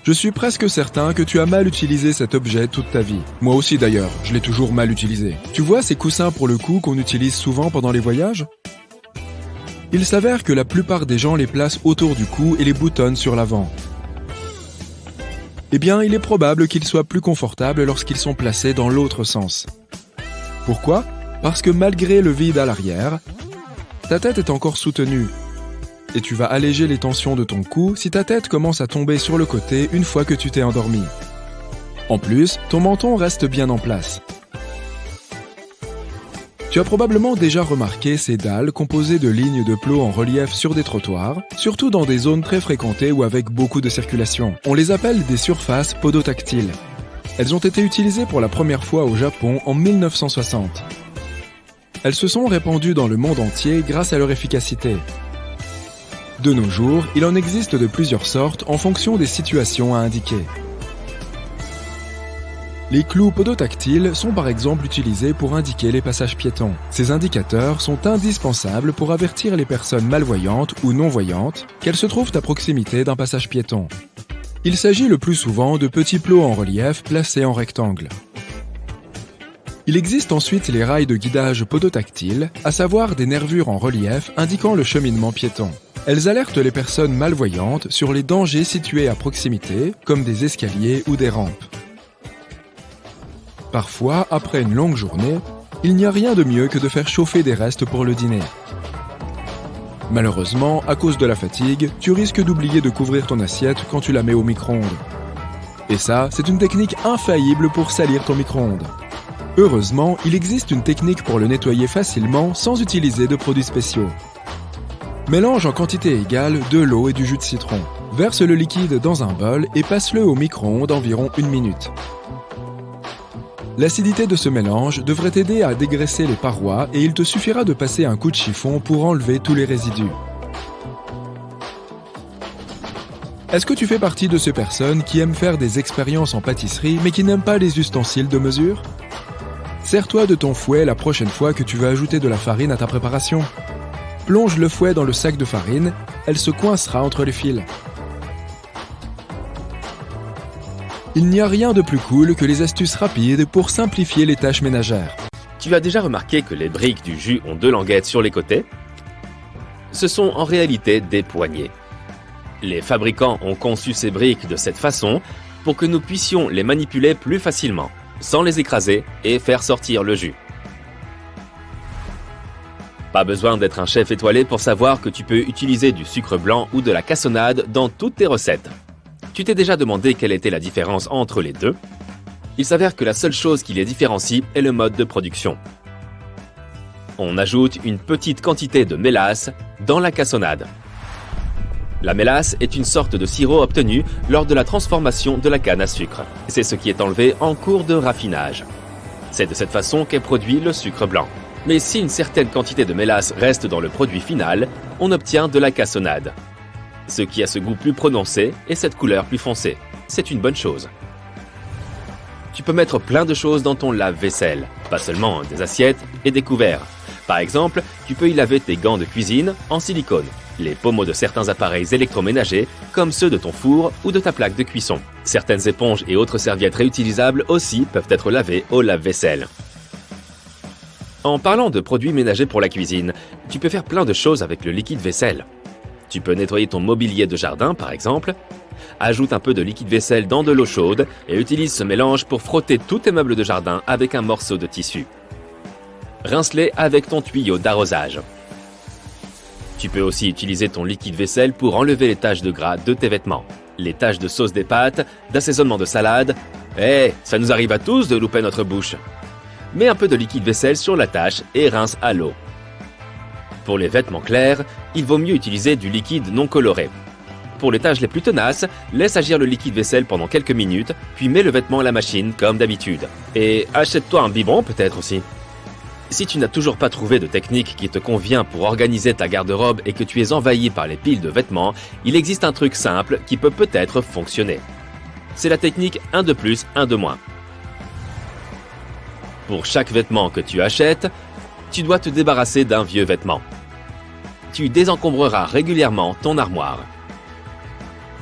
Je suis presque certain que tu as mal utilisé cet objet toute ta vie. Moi aussi d'ailleurs, je l'ai toujours mal utilisé. Tu vois ces coussins pour le cou qu'on utilise souvent pendant les voyages ? Il s'avère que la plupart des gens les placent autour du cou et les boutonnent sur l'avant. Eh bien, il est probable qu'ils soient plus confortables lorsqu'ils sont placés dans l'autre sens. Pourquoi ? Parce que malgré le vide à l'arrière, ta tête est encore soutenue. Et tu vas alléger les tensions de ton cou si ta tête commence à tomber sur le côté une fois que tu t'es endormi. En plus, ton menton reste bien en place. Tu as probablement déjà remarqué ces dalles composées de lignes de plots en relief sur des trottoirs, surtout dans des zones très fréquentées ou avec beaucoup de circulation. On les appelle des surfaces podotactiles. Elles ont été utilisées pour la première fois au Japon en 1960. Elles se sont répandues dans le monde entier grâce à leur efficacité. De nos jours, il en existe de plusieurs sortes en fonction des situations à indiquer. Les clous podotactiles sont par exemple utilisés pour indiquer les passages piétons. Ces indicateurs sont indispensables pour avertir les personnes malvoyantes ou non-voyantes qu'elles se trouvent à proximité d'un passage piéton. Il s'agit le plus souvent de petits plots en relief placés en rectangle. Il existe ensuite les rails de guidage podotactiles, à savoir des nervures en relief indiquant le cheminement piéton. Elles alertent les personnes malvoyantes sur les dangers situés à proximité, comme des escaliers ou des rampes. Parfois, après une longue journée, il n'y a rien de mieux que de faire chauffer des restes pour le dîner. Malheureusement, à cause de la fatigue, tu risques d'oublier de couvrir ton assiette quand tu la mets au micro-ondes. Et ça, c'est une technique infaillible pour salir ton micro-ondes. Heureusement, il existe une technique pour le nettoyer facilement sans utiliser de produits spéciaux. Mélange en quantité égale de l'eau et du jus de citron. Verse le liquide dans un bol et passe-le au micro-ondes environ 1 minute. L'acidité de ce mélange devrait t'aider à dégraisser les parois et il te suffira de passer un coup de chiffon pour enlever tous les résidus. Est-ce que tu fais partie de ces personnes qui aiment faire des expériences en pâtisserie mais qui n'aiment pas les ustensiles de mesure ? Sers-toi de ton fouet la prochaine fois que tu veux ajouter de la farine à ta préparation. Plonge le fouet dans le sac de farine, elle se coincera entre les fils. Il n'y a rien de plus cool que les astuces rapides pour simplifier les tâches ménagères. Tu as déjà remarqué que les briques du jus ont 2 languettes sur les côtés ? Ce sont en réalité des poignées. Les fabricants ont conçu ces briques de cette façon pour que nous puissions les manipuler plus facilement, sans les écraser et faire sortir le jus. Pas besoin d'être un chef étoilé pour savoir que tu peux utiliser du sucre blanc ou de la cassonade dans toutes tes recettes. Tu t'es déjà demandé quelle était la différence entre les deux ? Il s'avère que la seule chose qui les différencie est le mode de production. On ajoute une petite quantité de mélasse dans la cassonade. La mélasse est une sorte de sirop obtenu lors de la transformation de la canne à sucre. C'est ce qui est enlevé en cours de raffinage. C'est de cette façon qu'est produit le sucre blanc. Mais si une certaine quantité de mélasse reste dans le produit final, on obtient de la cassonade. Ce qui a ce goût plus prononcé et cette couleur plus foncée. C'est une bonne chose. Tu peux mettre plein de choses dans ton lave-vaisselle, pas seulement des assiettes et des couverts. Par exemple, tu peux y laver tes gants de cuisine en silicone, les pommeaux de certains appareils électroménagers, comme ceux de ton four ou de ta plaque de cuisson. Certaines éponges et autres serviettes réutilisables aussi peuvent être lavées au lave-vaisselle. En parlant de produits ménagers pour la cuisine, tu peux faire plein de choses avec le liquide vaisselle. Tu peux nettoyer ton mobilier de jardin, par exemple. Ajoute un peu de liquide vaisselle dans de l'eau chaude et utilise ce mélange pour frotter tous tes meubles de jardin avec un morceau de tissu. Rince-les avec ton tuyau d'arrosage. Tu peux aussi utiliser ton liquide vaisselle pour enlever les taches de gras de tes vêtements, les taches de sauce des pâtes, d'assaisonnement de salade. Ça nous arrive à tous de louper notre bouche. Mets un peu de liquide vaisselle sur la tâche et rince à l'eau. Pour les vêtements clairs, il vaut mieux utiliser du liquide non coloré. Pour les tâches les plus tenaces, laisse agir le liquide vaisselle pendant quelques minutes, puis mets le vêtement à la machine comme d'habitude. Et achète-toi un biberon peut-être aussi. Si tu n'as toujours pas trouvé de technique qui te convient pour organiser ta garde-robe et que tu es envahi par les piles de vêtements, il existe un truc simple qui peut peut-être fonctionner. C'est la technique 1 de plus, 1 de moins. Pour chaque vêtement que tu achètes, tu dois te débarrasser d'un vieux vêtement. Tu désencombreras régulièrement ton armoire.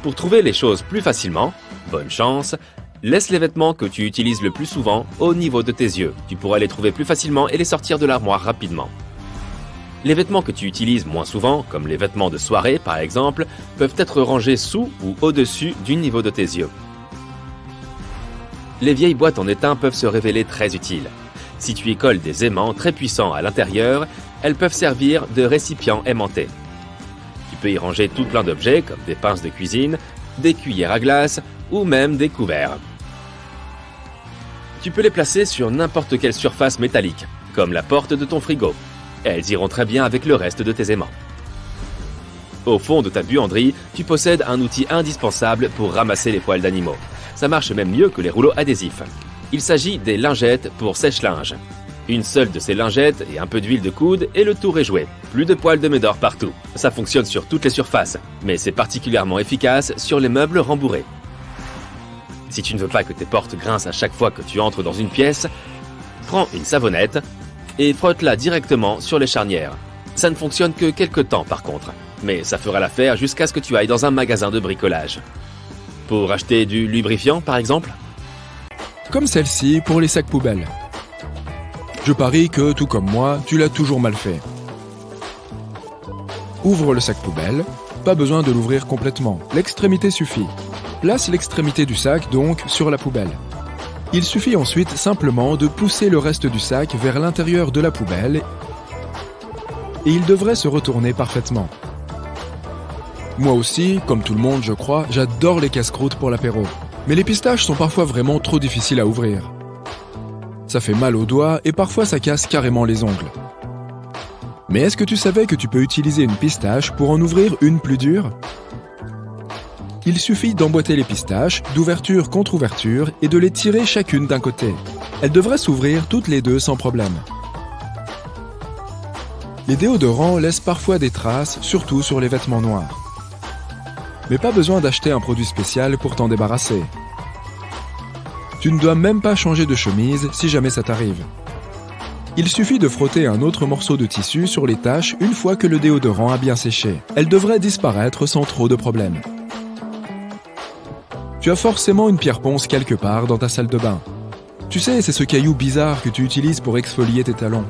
Pour trouver les choses plus facilement, Bonne chance. Laisse les vêtements que tu utilises le plus souvent au niveau de tes yeux. Tu pourras les trouver plus facilement et les sortir de l'armoire rapidement. Les vêtements que tu utilises moins souvent, comme les vêtements de soirée par exemple, peuvent être rangés sous ou au-dessus du niveau de tes yeux. Les vieilles boîtes en étain peuvent se révéler très utiles. Si tu y colles des aimants très puissants à l'intérieur, elles peuvent servir de récipients aimantés. Tu peux y ranger tout plein d'objets comme des pinces de cuisine, des cuillères à glace ou même des couverts. Tu peux les placer sur n'importe quelle surface métallique, comme la porte de ton frigo. Elles iront très bien avec le reste de tes aimants. Au fond de ta buanderie, tu possèdes un outil indispensable pour ramasser les poils d'animaux. Ça marche même mieux que les rouleaux adhésifs. Il s'agit des lingettes pour sèche-linge. Une seule de ces lingettes et un peu d'huile de coude et le tour est joué. Plus de poils de médor partout. Ça fonctionne sur toutes les surfaces, mais c'est particulièrement efficace sur les meubles rembourrés. Si tu ne veux pas que tes portes grincent à chaque fois que tu entres dans une pièce, prends une savonnette et frotte-la directement sur les charnières. Ça ne fonctionne que quelques temps par contre, mais ça fera l'affaire jusqu'à ce que tu ailles dans un magasin de bricolage. Pour acheter du lubrifiant par exemple ? Comme celle-ci pour les sacs poubelles. Je parie que, tout comme moi, tu l'as toujours mal fait. Ouvre le sac poubelle, pas besoin de l'ouvrir complètement, l'extrémité suffit. Place l'extrémité du sac donc sur la poubelle. Il suffit ensuite simplement de pousser le reste du sac vers l'intérieur de la poubelle et il devrait se retourner parfaitement. Moi aussi, comme tout le monde je crois, j'adore les casse-croûtes pour l'apéro. Mais les pistaches sont parfois vraiment trop difficiles à ouvrir. Ça fait mal aux doigts et parfois ça casse carrément les ongles. Mais est-ce que tu savais que tu peux utiliser une pistache pour en ouvrir une plus dure ? Il suffit d'emboîter les pistaches, d'ouverture contre ouverture, et de les tirer chacune d'un côté. Elles devraient s'ouvrir toutes les deux sans problème. Les déodorants laissent parfois des traces, surtout sur les vêtements noirs. Mais pas besoin d'acheter un produit spécial pour t'en débarrasser. Tu ne dois même pas changer de chemise si jamais ça t'arrive. Il suffit de frotter un autre morceau de tissu sur les taches une fois que le déodorant a bien séché. Elles devraient disparaître sans trop de problèmes. Tu as forcément une pierre ponce quelque part dans ta salle de bain. Tu sais, c'est ce caillou bizarre que tu utilises pour exfolier tes talons.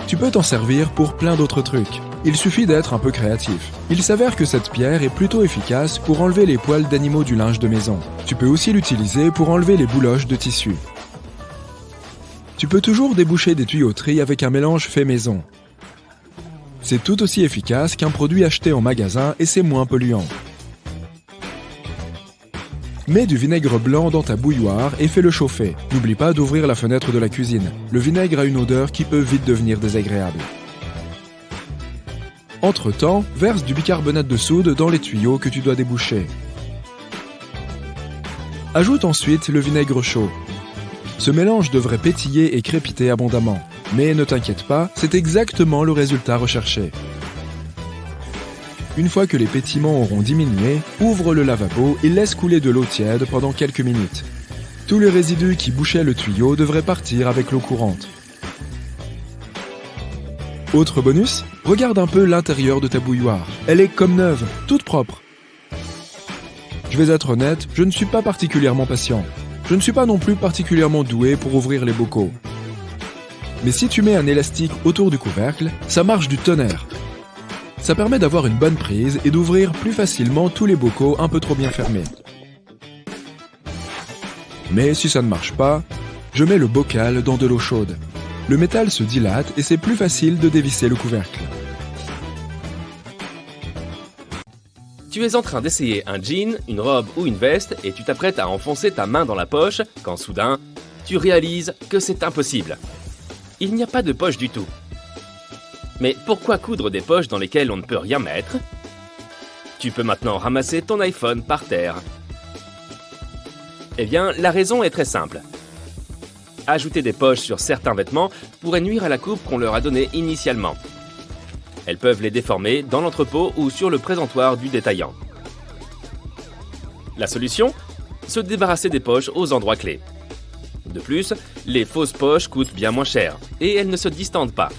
Tu peux t'en servir pour plein d'autres trucs. Il suffit d'être un peu créatif. Il s'avère que cette pierre est plutôt efficace pour enlever les poils d'animaux du linge de maison. Tu peux aussi l'utiliser pour enlever les bouloches de tissu. Tu peux toujours déboucher des tuyauteries avec un mélange fait maison. C'est tout aussi efficace qu'un produit acheté en magasin et c'est moins polluant. Mets du vinaigre blanc dans ta bouilloire et fais-le chauffer. N'oublie pas d'ouvrir la fenêtre de la cuisine. Le vinaigre a une odeur qui peut vite devenir désagréable. Entre-temps, verse du bicarbonate de soude dans les tuyaux que tu dois déboucher. Ajoute ensuite le vinaigre chaud. Ce mélange devrait pétiller et crépiter abondamment. Mais ne t'inquiète pas, c'est exactement le résultat recherché. Une fois que les pétillements auront diminué, ouvre le lavabo et laisse couler de l'eau tiède pendant quelques minutes. Tous les résidus qui bouchaient le tuyau devraient partir avec l'eau courante. Autre bonus, regarde un peu l'intérieur de ta bouilloire. Elle est comme neuve, toute propre. Je vais être honnête, je ne suis pas particulièrement patient. Je ne suis pas non plus particulièrement doué pour ouvrir les bocaux. Mais si tu mets un élastique autour du couvercle, ça marche du tonnerre. Ça permet d'avoir une bonne prise et d'ouvrir plus facilement tous les bocaux un peu trop bien fermés. Mais si ça ne marche pas, je mets le bocal dans de l'eau chaude. Le métal se dilate et c'est plus facile de dévisser le couvercle. Tu es en train d'essayer un jean, une robe ou une veste et tu t'apprêtes à enfoncer ta main dans la poche quand soudain, tu réalises que c'est impossible. Il n'y a pas de poche du tout. Mais pourquoi coudre des poches dans lesquelles on ne peut rien mettre ? Tu peux maintenant ramasser ton iPhone par terre. Eh bien, la raison est très simple. Ajouter des poches sur certains vêtements pourrait nuire à la coupe qu'on leur a donnée initialement. Elles peuvent les déformer dans l'entrepôt ou sur le présentoir du détaillant. La solution ? Se débarrasser des poches aux endroits clés. De plus, les fausses poches coûtent bien moins cher et elles ne se distendent pas.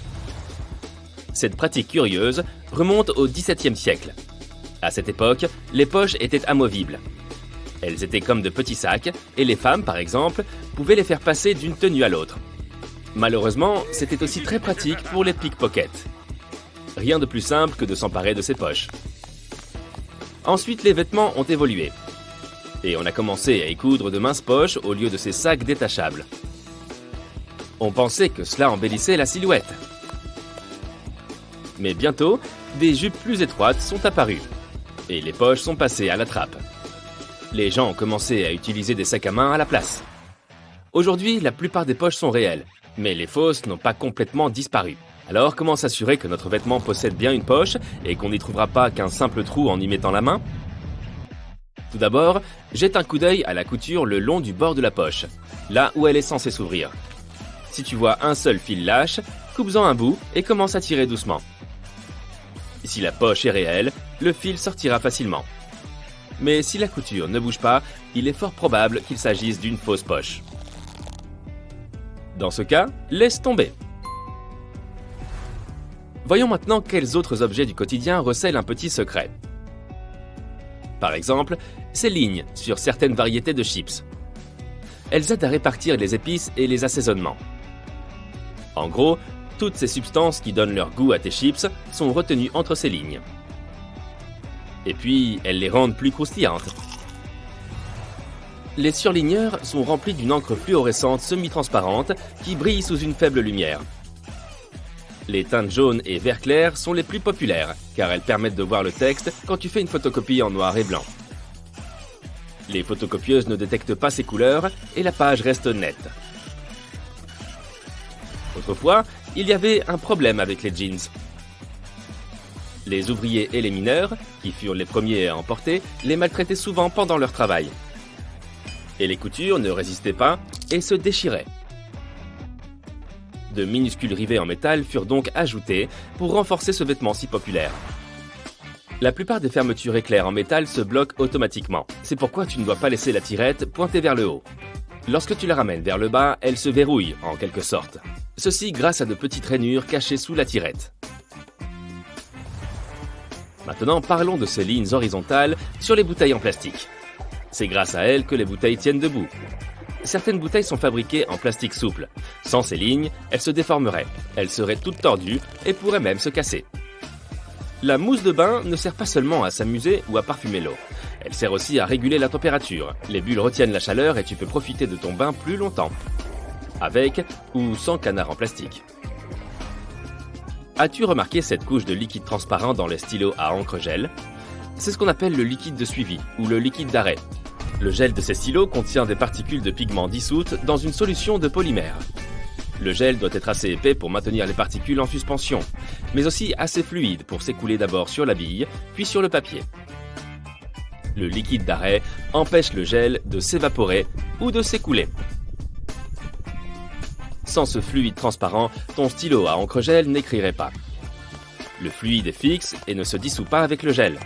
Cette pratique curieuse remonte au XVIIe siècle. À cette époque, les poches étaient amovibles. Elles étaient comme de petits sacs, et les femmes, par exemple, pouvaient les faire passer d'une tenue à l'autre. Malheureusement, c'était aussi très pratique pour les pickpockets. Rien de plus simple que de s'emparer de ces poches. Ensuite, les vêtements ont évolué. Et on a commencé à y coudre de minces poches au lieu de ces sacs détachables. On pensait que cela embellissait la silhouette. Mais bientôt, des jupes plus étroites sont apparues. Et les poches sont passées à la trappe. Les gens ont commencé à utiliser des sacs à main à la place. Aujourd'hui, la plupart des poches sont réelles, mais les fausses n'ont pas complètement disparu. Alors, comment s'assurer que notre vêtement possède bien une poche et qu'on n'y trouvera pas qu'un simple trou en y mettant la main? Tout d'abord, jette un coup d'œil à la couture le long du bord de la poche, là où elle est censée s'ouvrir. Si tu vois un seul fil lâche, coupe-en un bout et commence à tirer doucement. Si la poche est réelle, le fil sortira facilement. Mais si la couture ne bouge pas, il est fort probable qu'il s'agisse d'une fausse poche. Dans ce cas, laisse tomber. Voyons maintenant quels autres objets du quotidien recèlent un petit secret. Par exemple, ces lignes sur certaines variétés de chips. Elles aident à répartir les épices et les assaisonnements. En gros, toutes ces substances qui donnent leur goût à tes chips sont retenues entre ces lignes. Et puis, elles les rendent plus croustillantes. Les surligneurs sont remplis d'une encre fluorescente semi-transparente qui brille sous une faible lumière. Les teintes jaune et vert clair sont les plus populaires, car elles permettent de voir le texte quand tu fais une photocopie en noir et blanc. Les photocopieuses ne détectent pas ces couleurs et la page reste nette. Autrefois, il y avait un problème avec les jeans. Les ouvriers et les mineurs, qui furent les premiers à en porter, les maltraitaient souvent pendant leur travail. Et les coutures ne résistaient pas et se déchiraient. De minuscules rivets en métal furent donc ajoutés pour renforcer ce vêtement si populaire. La plupart des fermetures éclairs en métal se bloquent automatiquement. C'est pourquoi tu ne dois pas laisser la tirette pointée vers le haut. Lorsque tu la ramènes vers le bas, elle se verrouille en quelque sorte. Ceci grâce à de petites rainures cachées sous la tirette. Maintenant, parlons de ces lignes horizontales sur les bouteilles en plastique. C'est grâce à elles que les bouteilles tiennent debout. Certaines bouteilles sont fabriquées en plastique souple. Sans ces lignes, elles se déformeraient. Elles seraient toutes tordues et pourraient même se casser. La mousse de bain ne sert pas seulement à s'amuser ou à parfumer l'eau. Elle sert aussi à réguler la température. Les bulles retiennent la chaleur et tu peux profiter de ton bain plus longtemps. Avec ou sans canard en plastique. As-tu remarqué cette couche de liquide transparent dans les stylos à encre gel? C'est ce qu'on appelle le liquide de suivi ou le liquide d'arrêt. Le gel de ces stylos contient des particules de pigments dissoutes dans une solution de polymère. Le gel doit être assez épais pour maintenir les particules en suspension, mais aussi assez fluide pour s'écouler d'abord sur la bille, puis sur le papier. Le liquide d'arrêt empêche le gel de s'évaporer ou de s'écouler. Sans ce fluide transparent, ton stylo à encre gel n'écrirait pas. Le fluide est fixe et ne se dissout pas avec le gel.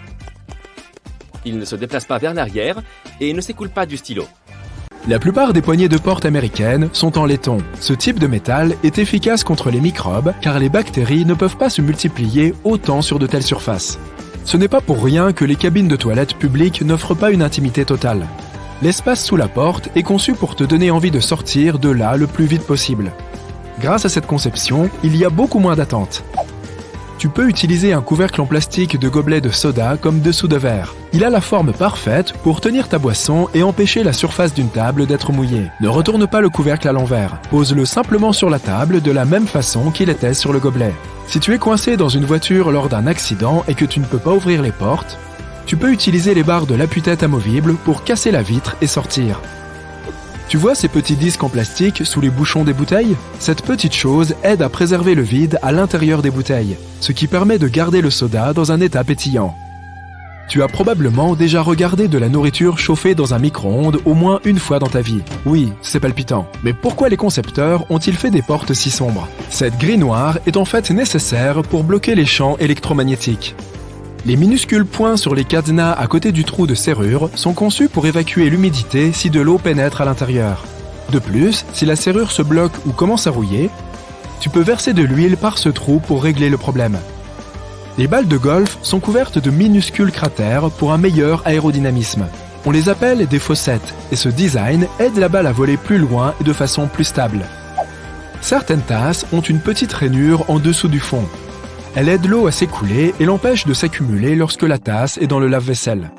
Il ne se déplace pas vers l'arrière et ne s'écoule pas du stylo. La plupart des poignées de porte américaines sont en laiton. Ce type de métal est efficace contre les microbes car les bactéries ne peuvent pas se multiplier autant sur de telles surfaces. Ce n'est pas pour rien que les cabines de toilettes publiques n'offrent pas une intimité totale. L'espace sous la porte est conçu pour te donner envie de sortir de là le plus vite possible. Grâce à cette conception, il y a beaucoup moins d'attente. Tu peux utiliser un couvercle en plastique de gobelet de soda comme dessous de verre. Il a la forme parfaite pour tenir ta boisson et empêcher la surface d'une table d'être mouillée. Ne retourne pas le couvercle à l'envers. Pose-le simplement sur la table de la même façon qu'il était sur le gobelet. Si tu es coincé dans une voiture lors d'un accident et que tu ne peux pas ouvrir les portes, tu peux utiliser les barres de l'appui-tête amovibles pour casser la vitre et sortir. Tu vois ces petits disques en plastique sous les bouchons des bouteilles? Cette petite chose aide à préserver le vide à l'intérieur des bouteilles, ce qui permet de garder le soda dans un état pétillant. Tu as probablement déjà regardé de la nourriture chauffée dans un micro-ondes au moins une fois dans ta vie. Oui, c'est palpitant. Mais pourquoi les concepteurs ont-ils fait des portes si sombres? Cette grille noire est en fait nécessaire pour bloquer les champs électromagnétiques. Les minuscules points sur les cadenas à côté du trou de serrure sont conçus pour évacuer l'humidité si de l'eau pénètre à l'intérieur. De plus, si la serrure se bloque ou commence à rouiller, tu peux verser de l'huile par ce trou pour régler le problème. Les balles de golf sont couvertes de minuscules cratères pour un meilleur aérodynamisme. On les appelle des fossettes, et ce design aide la balle à voler plus loin et de façon plus stable. Certaines tasses ont une petite rainure en dessous du fond. Elle aide l'eau à s'écouler et l'empêche de s'accumuler lorsque la tasse est dans le lave-vaisselle.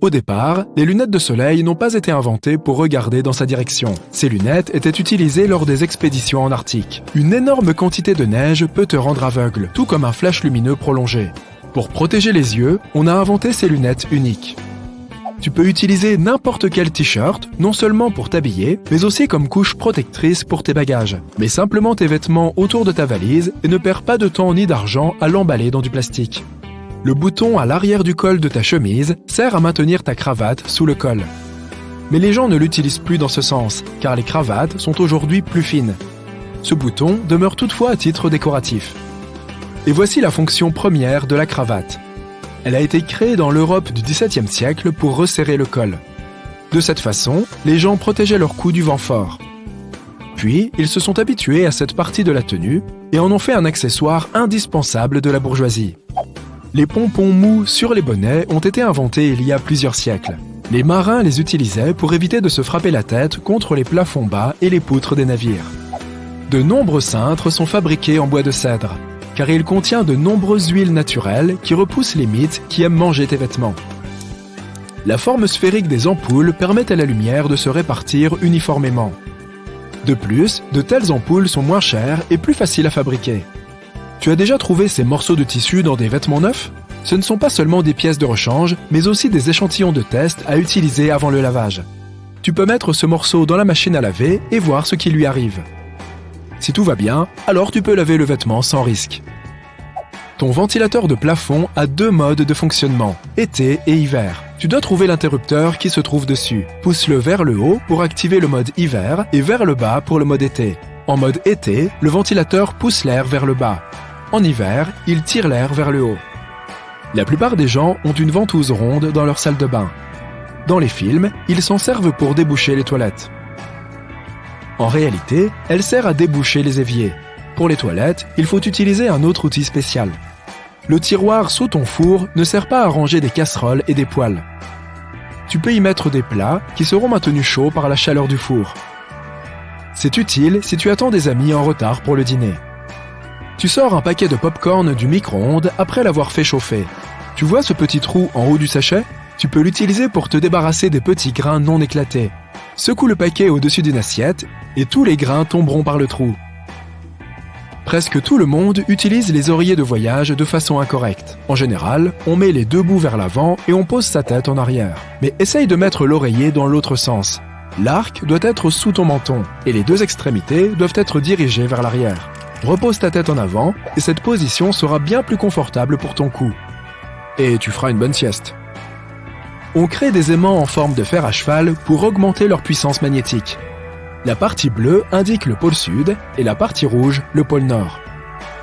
Au départ, les lunettes de soleil n'ont pas été inventées pour regarder dans sa direction. Ces lunettes étaient utilisées lors des expéditions en Arctique. Une énorme quantité de neige peut te rendre aveugle, tout comme un flash lumineux prolongé. Pour protéger les yeux, on a inventé ces lunettes uniques. Tu peux utiliser n'importe quel t-shirt, non seulement pour t'habiller, mais aussi comme couche protectrice pour tes bagages. Mets simplement tes vêtements autour de ta valise et ne perds pas de temps ni d'argent à l'emballer dans du plastique. Le bouton à l'arrière du col de ta chemise sert à maintenir ta cravate sous le col. Mais les gens ne l'utilisent plus dans ce sens, car les cravates sont aujourd'hui plus fines. Ce bouton demeure toutefois à titre décoratif. Et voici la fonction première de la cravate. Elle a été créée dans l'Europe du XVIIe siècle pour resserrer le col. De cette façon, les gens protégeaient leur cou du vent fort. Puis, ils se sont habitués à cette partie de la tenue et en ont fait un accessoire indispensable de la bourgeoisie. Les pompons mous sur les bonnets ont été inventés il y a plusieurs siècles. Les marins les utilisaient pour éviter de se frapper la tête contre les plafonds bas et les poutres des navires. De nombreux cintres sont fabriqués en bois de cèdre, car il contient de nombreuses huiles naturelles qui repoussent les mites qui aiment manger tes vêtements. La forme sphérique des ampoules permet à la lumière de se répartir uniformément. De plus, de telles ampoules sont moins chères et plus faciles à fabriquer. Tu as déjà trouvé ces morceaux de tissu dans des vêtements neufs? Ce ne sont pas seulement des pièces de rechange, mais aussi des échantillons de test à utiliser avant le lavage. Tu peux mettre ce morceau dans la machine à laver et voir ce qui lui arrive. Si tout va bien, alors tu peux laver le vêtement sans risque. Ton ventilateur de plafond a 2 modes de fonctionnement, été et hiver. Tu dois trouver l'interrupteur qui se trouve dessus. Pousse-le vers le haut pour activer le mode hiver et vers le bas pour le mode été. En mode été, le ventilateur pousse l'air vers le bas. En hiver, il tire l'air vers le haut. La plupart des gens ont une ventouse ronde dans leur salle de bain. Dans les films, ils s'en servent pour déboucher les toilettes. En réalité, elle sert à déboucher les éviers. Pour les toilettes, il faut utiliser un autre outil spécial. Le tiroir sous ton four ne sert pas à ranger des casseroles et des poêles. Tu peux y mettre des plats qui seront maintenus chauds par la chaleur du four. C'est utile si tu attends des amis en retard pour le dîner. Tu sors un paquet de pop-corn du micro-ondes après l'avoir fait chauffer. Tu vois ce petit trou en haut du sachet? Tu peux l'utiliser pour te débarrasser des petits grains non éclatés. Secoue le paquet au-dessus d'une assiette et tous les grains tomberont par le trou. Presque tout le monde utilise les oreillers de voyage de façon incorrecte. En général, on met les 2 bouts vers l'avant et on pose sa tête en arrière. Mais essaye de mettre l'oreiller dans l'autre sens. L'arc doit être sous ton menton et les 2 extrémités doivent être dirigées vers l'arrière. Repose ta tête en avant et cette position sera bien plus confortable pour ton cou. Et tu feras une bonne sieste. On crée des aimants en forme de fer à cheval pour augmenter leur puissance magnétique. La partie bleue indique le pôle sud et la partie rouge le pôle nord.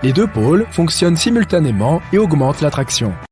Les 2 pôles fonctionnent simultanément et augmentent l'attraction.